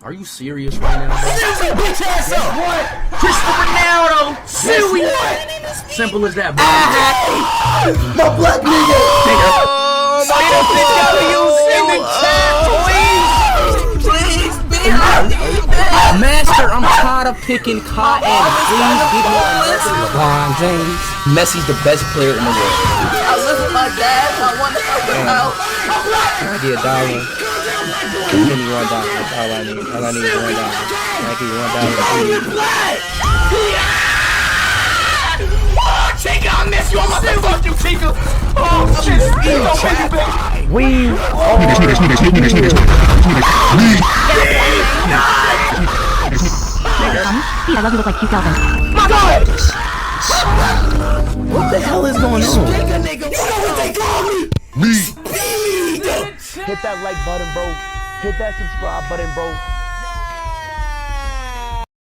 Are you serious right now, bro? Sue your bitch ass up! What? Cristiano Ronaldo! Sue what? Simple as that, bro. My black nigga! Oh, my please, Master, I'm tired of picking cotton. Please give me another LeBron James. Messi's the best player in the world. I live with my dad. I want to help him out. I get $1. Give me $1. That's all I need. All I need is $1. I give you $1. Chica, I miss you. I'm about to fuck you, Chica. Oh, shit. We I love you look like cute dolphins. My God! What the hell is going on? Nigga, you know what they call me? Speed! Hit that like button, bro. Hit that subscribe button, bro.